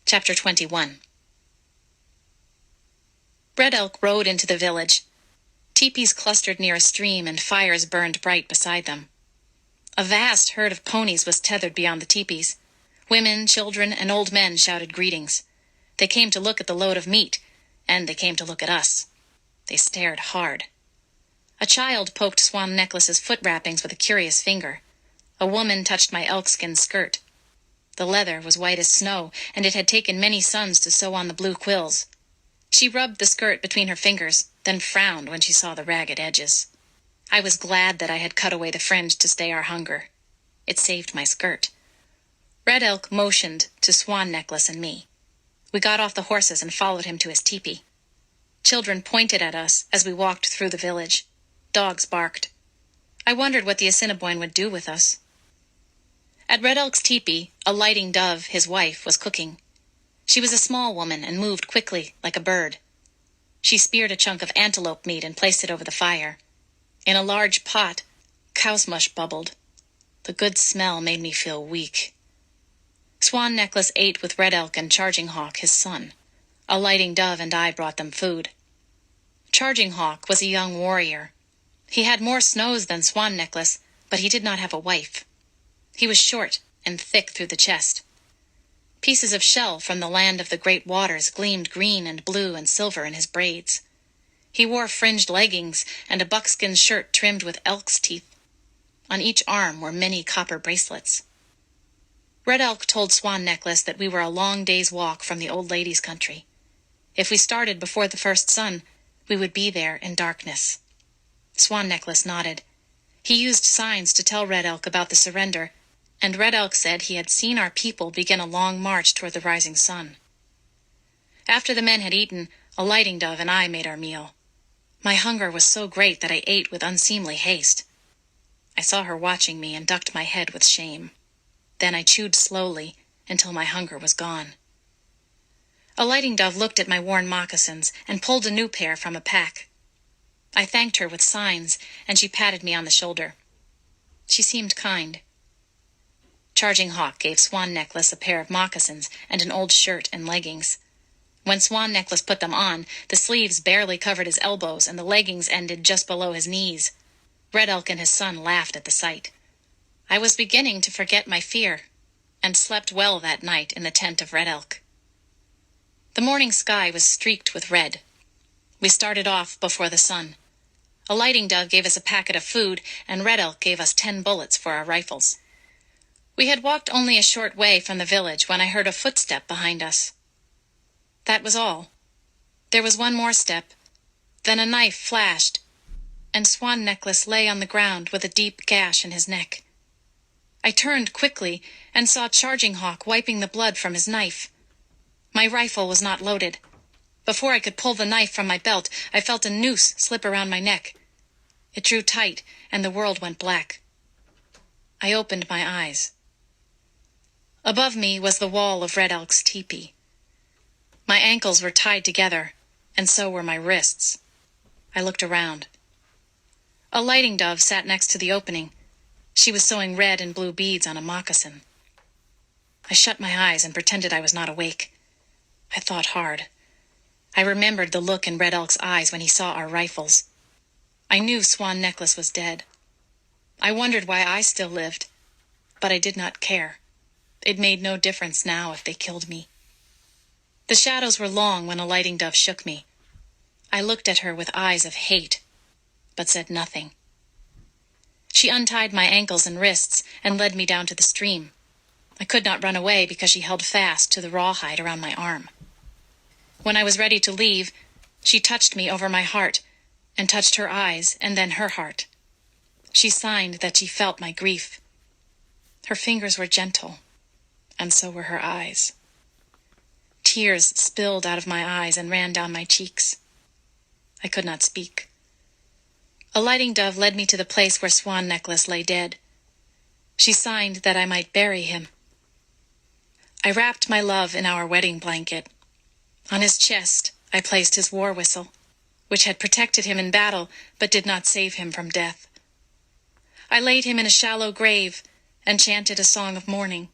Chapter 21. Red Elk rode into the village. Teepees clustered near a stream and fires burned bright beside them. A vast herd of ponies was tethered beyond the teepees. Women, children, and old men shouted greetings. They came to look at the load of meat, and they came to look at us. They stared hard. A child poked Swan Necklace's foot wrappings with a curious finger. A woman touched my elk-skin skirt. The leather was white as snow, and it had taken many suns to sew on the blue quills. She rubbed the skirt between her fingers, then frowned when she saw the ragged edges. I was glad that I had cut away the fringe to stay our hunger. It saved my skirt. Red Elk motioned to Swan Necklace and me. We got off the horses and followed him to his teepee. Children pointed at us as we walked through the village. Dogs barked. I wondered what the Assiniboine would do with us. At Red Elk's teepee, a lighting dove, his wife, was cooking. She was a small woman and moved quickly, like a bird. She speared a chunk of antelope meat and placed it over the fire. In a large pot, cow's mush bubbled. The good smell made me feel weak. Swan Necklace ate with Red Elk and Charging Hawk, his son. A lighting dove and I brought them food. Charging Hawk was a young warrior. He had more snows than Swan Necklace, but he did not have a wife. He was short and thick through the chest. Pieces of shell from the land of the great waters gleamed green and blue and silver in his braids. He wore fringed leggings and a buckskin shirt trimmed with elk's teeth. On each arm were many copper bracelets. Red Elk told Swan Necklace that we were a long day's walk from the old lady's country. If we started before the first sun, we would be there in darkness. Swan Necklace nodded. He used signs to tell Red Elk about the surrender, and Red Elk said he had seen our people begin a long march toward the rising sun. After the men had eaten, a lighting dove and I made our meal. My hunger was so great that I ate with unseemly haste. I saw her watching me and ducked my head with shame. Then I chewed slowly until my hunger was gone. A lighting dove looked at my worn moccasins and pulled a new pair from a pack. I thanked her with signs, and she patted me on the shoulder. She seemed kind. Charging Hawk gave Swan Necklace a pair of moccasins and an old shirt and leggings. When Swan Necklace put them on, the sleeves barely covered his elbows and the leggings ended just below his knees. Red Elk and his son laughed at the sight. I was beginning to forget my fear, and slept well that night in the tent of Red Elk. The morning sky was streaked with red. We started off before the sun. A lighting dove gave us a packet of food, and Red Elk gave us 10 bullets for our rifles. We had walked only a short way from the village when I heard a footstep behind us. That was all. There was one more step. Then a knife flashed, and Swan Necklace lay on the ground with a deep gash in his neck. I turned quickly and saw Charging Hawk wiping the blood from his knife. My rifle was not loaded. Before I could pull the knife from my belt, I felt a noose slip around my neck. It drew tight, and the world went black. I opened my eyes. Above me was the wall of Red Elk's teepee. My ankles were tied together, and so were my wrists. I looked around. A lighting dove sat next to the opening. She was sewing red and blue beads on a moccasin. I shut my eyes and pretended I was not awake. I thought hard. I remembered the look in Red Elk's eyes when he saw our rifles. I knew Swan Necklace was dead. I wondered why I still lived, but I did not care. It made no difference now if they killed me. The shadows were long when a lighting dove shook me. I looked at her with eyes of hate, but said nothing. She untied my ankles and wrists and led me down to the stream. I could not run away because she held fast to the rawhide around my arm. When I was ready to leave, she touched me over my heart and touched her eyes and then her heart. She signed that she felt my grief. Her fingers were gentle, and so were her eyes. Tears spilled out of my eyes and ran down my cheeks. I could not speak. A lighting dove led me to the place where Swan Necklace lay dead. She signed that I might bury him. I wrapped my love in our wedding blanket. On his chest, I placed his war whistle, which had protected him in battle but did not save him from death. I laid him in a shallow grave and chanted a song of mourning.